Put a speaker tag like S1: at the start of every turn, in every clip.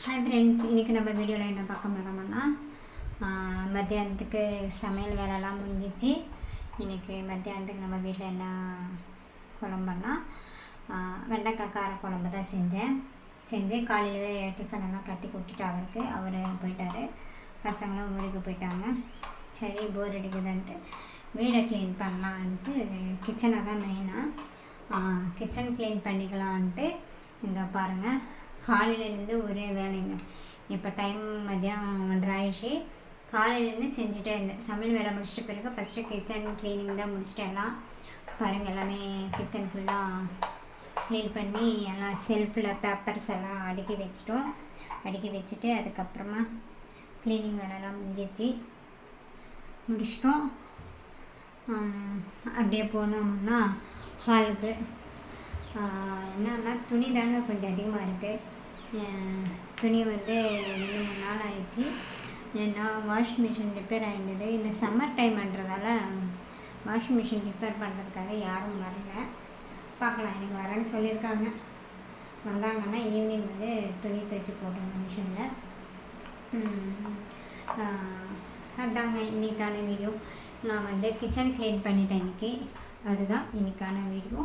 S1: Hi friends, இன்றைக்கி நம்ம வீடியோவில் என்ன பார்க்க போகிறோம்னா மத்தியானத்துக்கு சமையல் வேலைலாம் முடிஞ்சிச்சு. இன்றைக்கி மத்தியானத்துக்கு நம்ம வீட்டில் என்ன குழம்புன்னா வெண்டைக்காய் கார குழம்பு தான் செஞ்சு காலையிலவே டிஃபனெல்லாம் கட்டி கொடுத்துட்டு அவர் போயிட்டார். பசங்களும் ஊருக்கு போயிட்டாங்க. சரி போர் அடிக்குதுன்ட்டு வீடை க்ளீன் பண்ணலான்ட்டு கிச்சனை தான் மெயினாக கிச்சன் க்ளீன் பண்ணிக்கலான்ட்டு இங்கே பாருங்கள், காலையிலேருந்து ஒரே வேலைங்க. இப்போ டைம் மதியம் 1:30 ஆயிடுச்சு. காலையிலேருந்து செஞ்சுட்டே இருந்தேன். சமையல் வேலை முடிச்சிட்ட பிறகு ஃபஸ்ட்டு கிச்சன் க்ளீனிங் தான் முடிச்சிட்டேன். பாருங்கள், எல்லாமே கிச்சன் ஃபுல்லாக க்ளீன் பண்ணி எல்லாம் செல்ஃபில் பேப்பர்ஸ் எல்லாம் அடுக்கி வச்சுட்டு அதுக்கப்புறமா க்ளீனிங் வேலைலாம் முடிச்சிட்டோம். அப்படியே போனோம்னா ஹாலுக்கு என்னன்னா துணி தாங்க கொஞ்சம் அதிகமாக இருக்குது. துணி 2-3 நாள் ஆயிடுச்சு. ஏன்னா வாஷிங் மிஷின் ரிப்பேர் ஆகிருந்தது. இந்த சம்மர் டைம்ன்றதால வாஷிங் மிஷின் ரிப்பேர் பண்ணுறதுக்காக யாரும் வரல. பார்க்கலாம், எனக்கு வரேன்னு சொல்லியிருக்காங்க. வந்தாங்கன்னா ஈவினிங் துணி தைச்சி போட்டோம் மிஷினில். அதாங்க இன்றைக்கான வீடியோ. நான் கிச்சன் க்ளீன் பண்ணிட்டேன் இன்றைக்கி. அதுதான் இன்றைக்கான வீடியோ.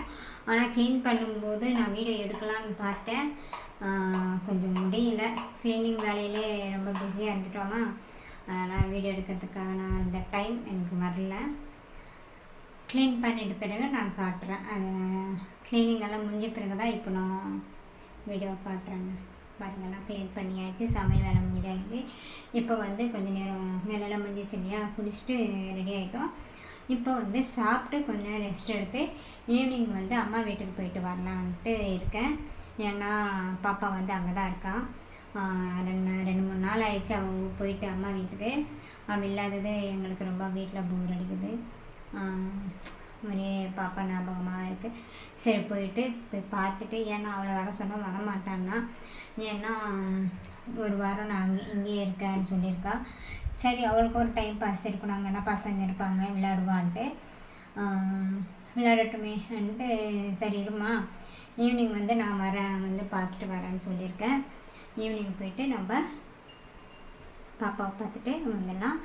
S1: ஆனால் க்ளீன் பண்ணும்போது நான் வீடியோ எடுக்கலான்னு பார்த்தேன், கொஞ்சம் முடியல. க்ளீனிங் வேலையிலே ரொம்ப பிஸியாக இருந்துட்டோமா, அதனால் வீடியோ எடுக்கிறதுக்கான அந்த டைம் எனக்கு வரல. க்ளீன் பண்ணிட்ட பிறகு நான் காட்டுறேன். அது க்ளீனிங் எல்லாம் முடிஞ்ச பிறகு தான் இப்போ நான் வீடியோ காட்டுறேங்க. பாருங்கள், நான் க்ளீன் பண்ணியாச்சு. சமையல் வேலை முடிஞ்சாச்சு. இப்போ கொஞ்சம் நேரம் வேலையெல்லாம் முடிஞ்சிச்சு இல்லையா, குளிச்சுட்டு ரெடி ஆகிட்டோம். இப்போ சாப்பிட்டு கொஞ்சம் நேரம் ரெஸ்ட் எடுத்து ஈவினிங் அம்மா வீட்டுக்கு போயிட்டு வரலான்ட்டு இருக்கேன். ஏன்னா பாப்பா அங்கே தான் இருக்கான். 2-3 நாள் ஆயிடுச்சு அவள் போயிட்டு அம்மா வீட்டுக்கு. அவள் இல்லாதது எங்களுக்கு ரொம்ப வீட்டில் போர் அடிக்குது. ஒரே பாப்பா ஞாபகமாக இருக்குது. சரி போய் பார்த்துட்டு, ஏன்னா அவளை வர சொன்னால் வரமாட்டான்னா, ஏன்னா ஒரு வாரம் நான் இங்கேயே இருக்கேன்னு சொல்லியிருக்கா. சரி அவளுக்கு ஒரு டைம் பாஸ் இருக்கணும், அங்கேனா பசங்க இருப்பாங்க விளையாடுவான்ட்டு. விளையாடட்டுமேன்ட்டு சரி இருமா ஈவினிங் நான் வரேன் பார்த்துட்டு வரேன்னு சொல்லியிருக்கேன். ஈவினிங் போயிட்டு நம்ம பாப்பாவை பார்த்துட்டு வந்துடலாம்.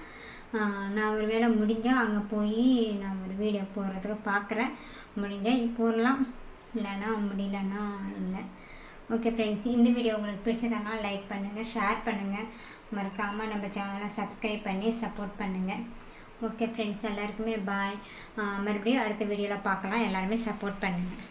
S1: நான் ஒரு வேளை முடிஞ்சால் அங்கே போய் நான் ஒரு வீடியோ போடுறதுக்கு பார்க்குறேன். முடிஞ்சால் போடலாம், இல்லைன்னா முடியலன்னா இல்லை. ஓகே ஃப்ரெண்ட்ஸ், இந்த வீடியோ உங்களுக்கு பிடிச்சதுன்னா லைக் பண்ணுங்கள், ஷேர் பண்ணுங்கள், மறக்காமல் நம்ம சேனலை சப்ஸ்கிரைப் பண்ணி சப்போர்ட் பண்ணுங்கள். ஓகே ஃப்ரெண்ட்ஸ், எல்லாருக்குமே பாய். மறுபடியும் அடுத்த வீடியோவில் பார்க்கலாம். எல்லாருமே சப்போர்ட் பண்ணுங்கள்.